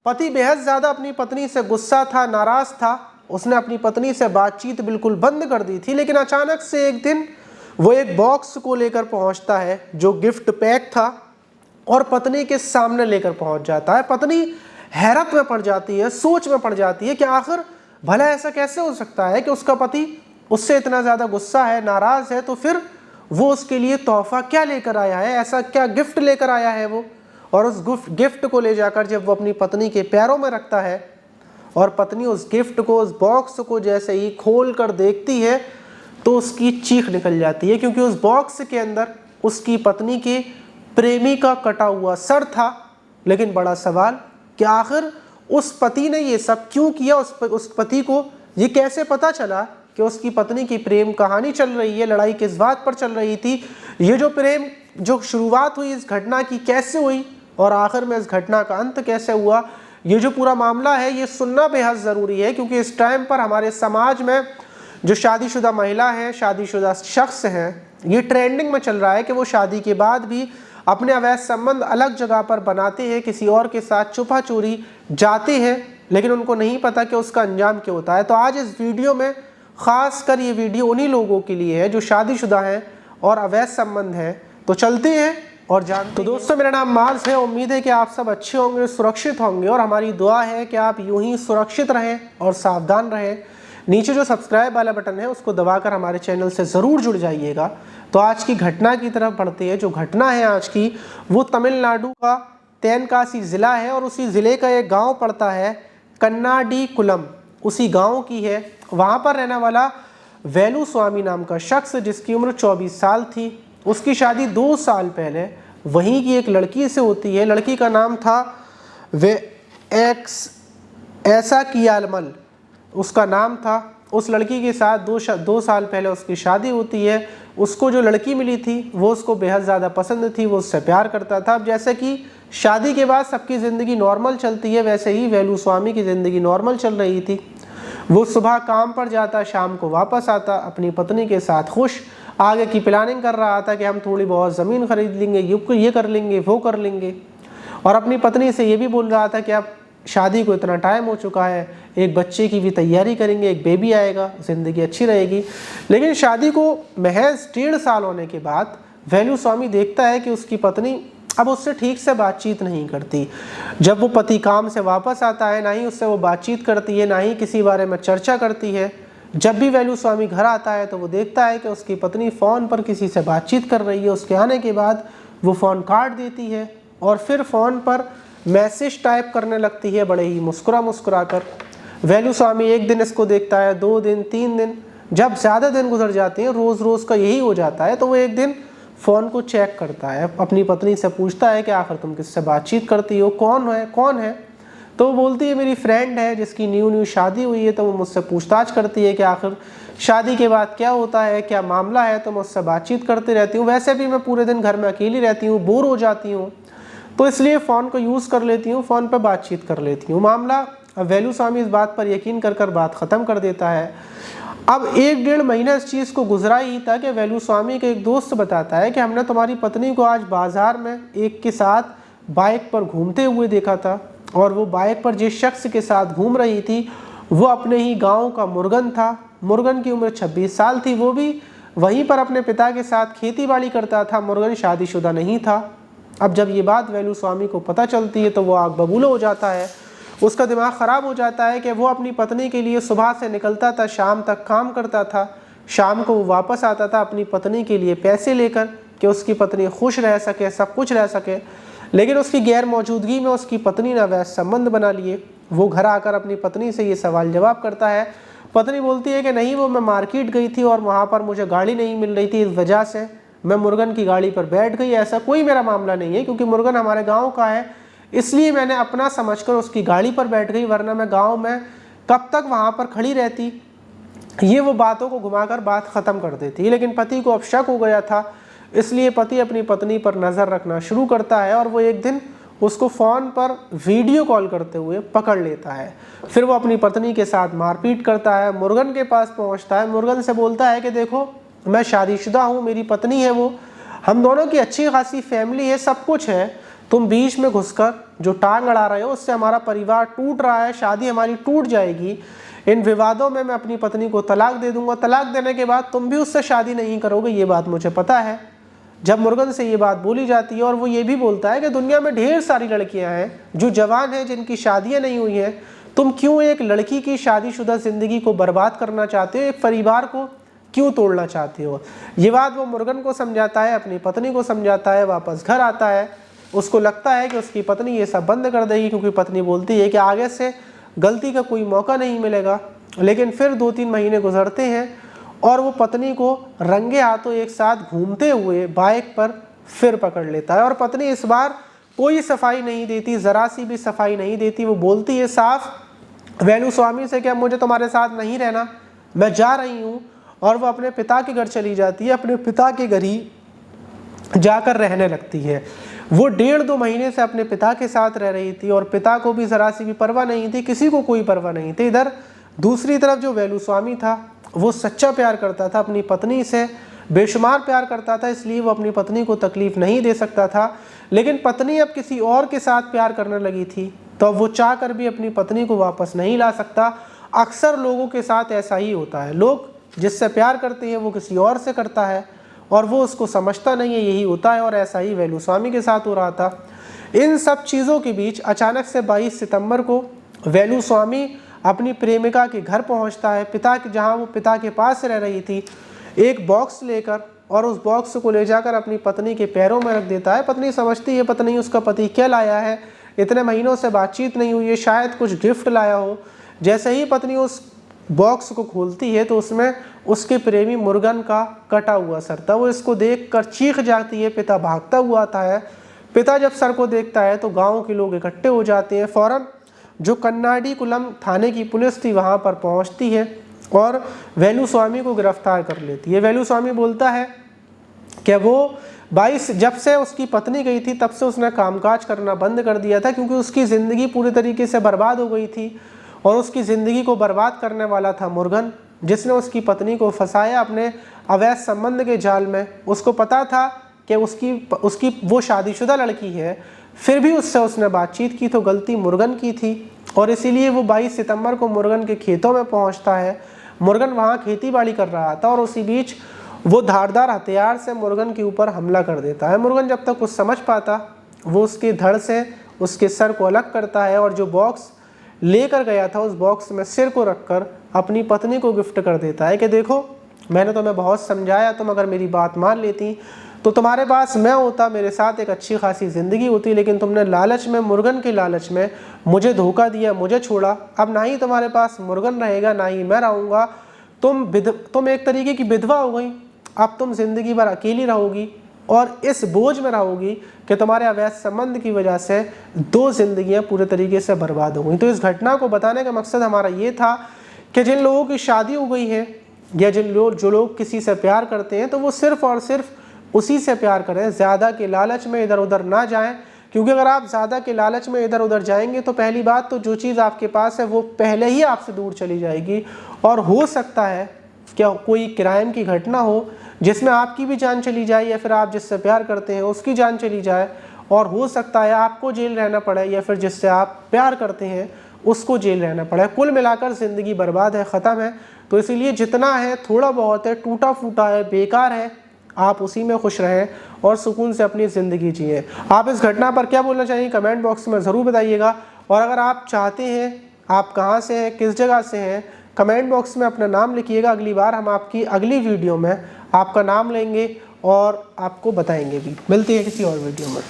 पति बेहद ज़्यादा अपनी पत्नी से गुस्सा था, नाराज़ था। उसने अपनी पत्नी से बातचीत बिल्कुल बंद कर दी थी। लेकिन अचानक से एक दिन वो एक बॉक्स को लेकर पहुंचता है जो गिफ्ट पैक था और पत्नी के सामने लेकर पहुंच जाता है। पत्नी हैरत में पड़ जाती है, सोच में पड़ जाती है कि आखिर भला ऐसा कैसे हो सकता है कि उसका पति उससे इतना ज़्यादा गुस्सा है, नाराज़ है, तो फिर वो उसके लिए तोहफा क्या लेकर आया है, ऐसा क्या गिफ्ट लेकर आया है वो। और उस गिफ्ट को ले जाकर जब वो अपनी पत्नी के पैरों में रखता है और पत्नी उस गिफ्ट को, उस बॉक्स को जैसे ही खोल कर देखती है तो उसकी चीख निकल जाती है, क्योंकि उस बॉक्स के अंदर उसकी पत्नी के प्रेमी का कटा हुआ सर था। लेकिन बड़ा सवाल कि आखिर उस पति ने ये सब क्यों किया, उस पति को ये कैसे पता चला कि उसकी पत्नी की प्रेम कहानी चल रही है, लड़ाई किस बात पर चल रही थी, ये जो प्रेम जो शुरुआत हुई इस घटना की कैसे हुई और आखिर में इस घटना का अंत कैसे हुआ, ये जो पूरा मामला है ये सुनना बेहद ज़रूरी है। क्योंकि इस टाइम पर हमारे समाज में जो शादीशुदा महिला है, शादीशुदा शख्स हैं, ये ट्रेंडिंग में चल रहा है कि वो शादी के बाद भी अपने अवैध संबंध अलग जगह पर बनाते हैं, किसी और के साथ छुपा चोरी जाते हैं, लेकिन उनको नहीं पता कि उसका अंजाम क्या होता है। तो आज इस वीडियो में ख़ास कर ये वीडियो उन्हीं लोगों के लिए है जो शादीशुदा हैं और अवैध संबंध है। तो चलते हैं और जानते। तो दोस्तों, मेरा नाम मार्स है। उम्मीद है कि आप सब अच्छे होंगे, सुरक्षित होंगे और हमारी दुआ है कि आप यूं ही सुरक्षित रहें और सावधान रहें। नीचे जो सब्सक्राइब वाला बटन है उसको दबाकर हमारे चैनल से ज़रूर जुड़ जाइएगा। तो आज की घटना की तरफ बढ़ते हैं। जो घटना है आज की वो तमिलनाडु का तेनकासी ज़िला है और उसी ज़िले का एक गाँव पड़ता है कन्नाडीकुलम, उसी गाँव की है। वहाँ पर रहने वाला वेलु स्वामी नाम का शख्स जिसकी उम्र 24 साल थी, उसकी शादी 2 साल पहले वहीं की एक लड़की से होती है। लड़की का नाम था ऐसा कियालमल उसका नाम था। उस लड़की के साथ 2 साल पहले उसकी शादी होती है। उसको जो लड़की मिली थी वो उसको बेहद ज़्यादा पसंद थी, वो उससे प्यार करता था। अब जैसे कि शादी के बाद सबकी ज़िंदगी नॉर्मल चलती है, वैसे ही वेलु स्वामी की ज़िंदगी नॉर्मल चल रही थी। वो सुबह काम पर जाता, शाम को वापस आता, अपनी पत्नी के साथ खुश, आगे की प्लानिंग कर रहा था कि हम थोड़ी बहुत ज़मीन खरीद लेंगे, ये कर लेंगे, वो कर लेंगे। और अपनी पत्नी से ये भी बोल रहा था कि अब शादी को इतना टाइम हो चुका है, एक बच्चे की भी तैयारी करेंगे, एक बेबी आएगा, ज़िंदगी अच्छी रहेगी। लेकिन शादी को महज 1.5 साल होने के बाद वेलु स्वामी देखता है कि उसकी पत्नी अब उससे ठीक से बातचीत नहीं करती। जब वो पति काम से वापस आता है, ना ही उससे वो बातचीत करती है, ना ही किसी बारे में चर्चा करती है। जब भी वेलु स्वामी घर आता है तो वो देखता है कि उसकी पत्नी फ़ोन पर किसी से बातचीत कर रही है। उसके आने के बाद वो फ़ोन काट देती है और फिर फ़ोन पर मैसेज टाइप करने लगती है, बड़े ही मुस्कुरा कर। वेलु स्वामी एक दिन इसको देखता है, 2 दिन, 3 दिन, जब ज़्यादा दिन गुजर जाते हैं, रोज़ का यही हो जाता है, तो वो एक दिन फ़ोन को चेक करता है, अपनी पत्नी से पूछता है कि आखिर तुम किससे बातचीत करती हो, कौन है। तो वो बोलती है मेरी फ्रेंड है जिसकी न्यू शादी हुई है। तो वो मुझसे पूछताछ करती है कि आखिर शादी के बाद क्या होता है, क्या मामला है। तो मैं उससे बातचीत करती रहती हूँ, वैसे भी मैं पूरे दिन घर में अकेली रहती हूँ, बोर हो जाती हूँ, तो इसलिए फ़ोन को यूज़ कर लेती हूँ, फ़ोन पर बातचीत कर लेती हूँ। मामला वेलु स्वामी इस बात पर यकीन कर बात ख़त्म कर देता है। अब 1-1.5 महीना इस चीज़ को गुजरा ही था कि वेलु स्वामी के एक दोस्त बताता है कि हमने तुम्हारी पत्नी को आज बाज़ार में एक के साथ बाइक पर घूमते हुए देखा था और वो बाइक पर जिस शख्स के साथ घूम रही थी वो अपने ही गांव का मुर्गन था। मुर्गन की उम्र 26 साल थी, वो भी वहीं पर अपने पिता के साथ खेती बाड़ी करता था। मुर्गन शादीशुदा नहीं था। अब जब ये बात वेलु स्वामी को पता चलती है तो वो आग बबूला हो जाता है। उसका दिमाग ख़राब हो जाता है कि वो अपनी पत्नी के लिए सुबह से निकलता था, शाम तक काम करता था, शाम को वो वापस आता था अपनी पत्नी के लिए पैसे लेकर कि उसकी पत्नी खुश रह सके, सब कुछ रह सके। लेकिन उसकी गैर मौजूदगी में उसकी पत्नी ने अवैध संबंध बना लिए। वो घर आकर अपनी पत्नी से ये सवाल जवाब करता है। पत्नी बोलती है कि नहीं, वो मैं मार्केट गई थी और वहाँ पर मुझे गाड़ी नहीं मिल रही थी, इस वजह से मैं मुर्गन की गाड़ी पर बैठ गई। ऐसा कोई मेरा मामला नहीं है, क्योंकि मुर्गन हमारे गाँव का है, इसलिए मैंने अपना समझकर उसकी गाड़ी पर बैठ गई, वरना मैं गांव में कब तक वहां पर खड़ी रहती। ये वो बातों को घुमाकर बात ख़त्म कर देती। लेकिन पति को अब शक हो गया था, इसलिए पति अपनी पत्नी पर नज़र रखना शुरू करता है और वो एक दिन उसको फ़ोन पर वीडियो कॉल करते हुए पकड़ लेता है। फिर वो अपनी पत्नी के साथ मारपीट करता है, मुर्गन के पास पहुँचता है, मुर्गन से बोलता है कि देखो मैं शादीशुदा हूँ, मेरी पत्नी है वो, हम दोनों की अच्छी खासी फैमिली है, सब कुछ है, तुम बीच में घुसकर जो टांग अड़ा रहे हो, उससे हमारा परिवार टूट रहा है, शादी हमारी टूट जाएगी। इन विवादों में मैं अपनी पत्नी को तलाक दे दूंगा, तलाक देने के बाद तुम भी उससे शादी नहीं करोगे, ये बात मुझे पता है। जब मुर्गन से ये बात बोली जाती है और वो ये भी बोलता है कि दुनिया में ढेर सारी लड़कियां हैं जो जवान हैं, जिनकी शादियां नहीं हुई हैं, तुम क्यों एक लड़की की शादीशुदा ज़िंदगी को बर्बाद करना चाहते हो, एक परिवार को क्यों तोड़ना चाहते हो। ये बात वो मुर्गन को समझाता है, अपनी पत्नी को समझाता है, वापस घर आता है। उसको लगता है कि उसकी पत्नी ये सब बंद कर देगी, क्योंकि पत्नी बोलती है कि आगे से गलती का कोई मौका नहीं मिलेगा। लेकिन फिर 2-3 महीने गुजरते हैं और वो पत्नी को रंगे हाथों एक साथ घूमते हुए बाइक पर फिर पकड़ लेता है। और पत्नी इस बार कोई सफाई नहीं देती, ज़रा सी भी सफाई नहीं देती। वो बोलती है साफ वेलुस्वामी से कि मुझे तुम्हारे साथ नहीं रहना, मैं जा रही हूँ। और वो अपने पिता के घर चली जाती है, अपने पिता के घर ही जाकर रहने लगती है। वो 1.5-2 महीने से अपने पिता के साथ रह रही थी और पिता को भी ज़रा सी भी परवाह नहीं थी, किसी को कोई परवाह नहीं थी। इधर दूसरी तरफ जो वेलुस्वामी था वो सच्चा प्यार करता था, अपनी पत्नी से बेशुमार प्यार करता था, इसलिए वो अपनी पत्नी को तकलीफ़ नहीं दे सकता था। लेकिन पत्नी अब किसी और के साथ प्यार करने लगी थी, तो अब वो चाह कर भी अपनी पत्नी को वापस नहीं ला सकता। अक्सर लोगों के साथ ऐसा ही होता है, लोग जिससे प्यार करते हैं वो किसी और से करता है और वो उसको समझता नहीं है, यही होता है। और ऐसा ही वेलुस्वामी के साथ हो रहा था। इन सब चीज़ों के बीच अचानक से 22 सितंबर को वेलुस्वामी अपनी प्रेमिका के घर पहुंचता है, जहां वो पिता के पास रह रही थी, एक बॉक्स लेकर, और उस बॉक्स को ले जाकर अपनी पत्नी के पैरों में रख देता है। पत्नी समझती है पता नहीं उसका पति क्या लाया है, इतने महीनों से बातचीत नहीं हुई है, शायद कुछ गिफ्ट लाया हो। जैसे ही पत्नी उस बॉक्स को खोलती है तो उसमें उसके प्रेमी मुर्गन का कटा हुआ सर था। वो इसको देखकर चीख जाती है, पिता भागता हुआ आता है। पिता जब सर को देखता है तो गांव के लोग इकट्ठे हो जाते हैं। फौरन जो कन्नाडीकुलम थाने की पुलिस थी वहां पर पहुंचती है और वेलुस्वामी को गिरफ्तार कर लेती है। वेलुस्वामी बोलता है कि वो 22 जब से उसकी पत्नी गई थी तब से उसने कामकाज करना बंद कर दिया था, क्योंकि उसकी ज़िंदगी पूरी तरीके से बर्बाद हो गई थी और उसकी ज़िंदगी को बर्बाद करने वाला था मुर्गन, जिसने उसकी पत्नी को फंसाया अपने अवैध संबंध के जाल में। उसको पता था कि उसकी वो शादीशुदा लड़की है, फिर भी उससे उसने बातचीत की, तो गलती मुर्गन की थी। और इसीलिए वो 22 सितंबर को मुर्गन के खेतों में पहुंचता है। मुर्गन वहाँ खेती बाड़ी कर रहा था और उसी बीच वो धारदार हथियार से मुर्गन के ऊपर हमला कर देता है। मुर्गन जब तक कुछ समझ पाता, वो उसके धड़ से उसके सर को अलग करता है और जो बॉक्स लेकर गया था उस बॉक्स में सिर को रखकर अपनी पत्नी को गिफ्ट कर देता है कि देखो, मैंने तुम्हें बहुत समझाया, तुम अगर मेरी बात मान लेती तो तुम्हारे पास मैं होता, मेरे साथ एक अच्छी खासी ज़िंदगी होती, लेकिन तुमने लालच में, मुर्गन के लालच में मुझे धोखा दिया, मुझे छोड़ा। अब ना ही तुम्हारे पास मुर्गन रहेगा, ना ही मैं रहूँगा। तुम एक तरीके की विधवा हो गई। अब तुम ज़िंदगी भर अकेली रहोगी और इस बोझ में रहोगी कि तुम्हारे अवैध संबंध की वजह से 2 ज़िंदगियाँ पूरे तरीके से बर्बाद हो गई। तो इस घटना को बताने का मकसद हमारा ये था कि जिन लोगों की शादी हो गई है या जो लोग किसी से प्यार करते हैं, तो वो सिर्फ़ और सिर्फ उसी से प्यार करें, ज़्यादा के लालच में इधर उधर ना जाएं। क्योंकि अगर आप ज़्यादा के लालच में इधर उधर जाएंगे तो पहली बात तो जो चीज़ आपके पास है वो पहले ही आपसे दूर चली जाएगी, और हो सकता है क्या कोई क्राइम की घटना हो जिसमें आपकी भी जान चली जाए, या फिर आप जिससे प्यार करते हैं उसकी जान चली जाए, और हो सकता है आपको जेल रहना पड़े, या फिर जिससे आप प्यार करते हैं उसको जेल रहना पड़े। कुल मिलाकर ज़िंदगी बर्बाद है, ख़त्म है। तो इसीलिए जितना है थोड़ा बहुत है, टूटा फूटा है, बेकार है, आप उसी में खुश रहें और सुकून से अपनी ज़िंदगी जिए। आप इस घटना पर क्या बोलना चाहिए कमेंट बॉक्स में ज़रूर बताइएगा। और अगर आप चाहते हैं, आप कहाँ से हैं, किस जगह से हैं, कमेंट बॉक्स में अपना नाम लिखिएगा। अगली बार हम आपकी अगली वीडियो में आपका नाम लेंगे और आपको बताएंगे भी। मिलती है किसी और वीडियो में।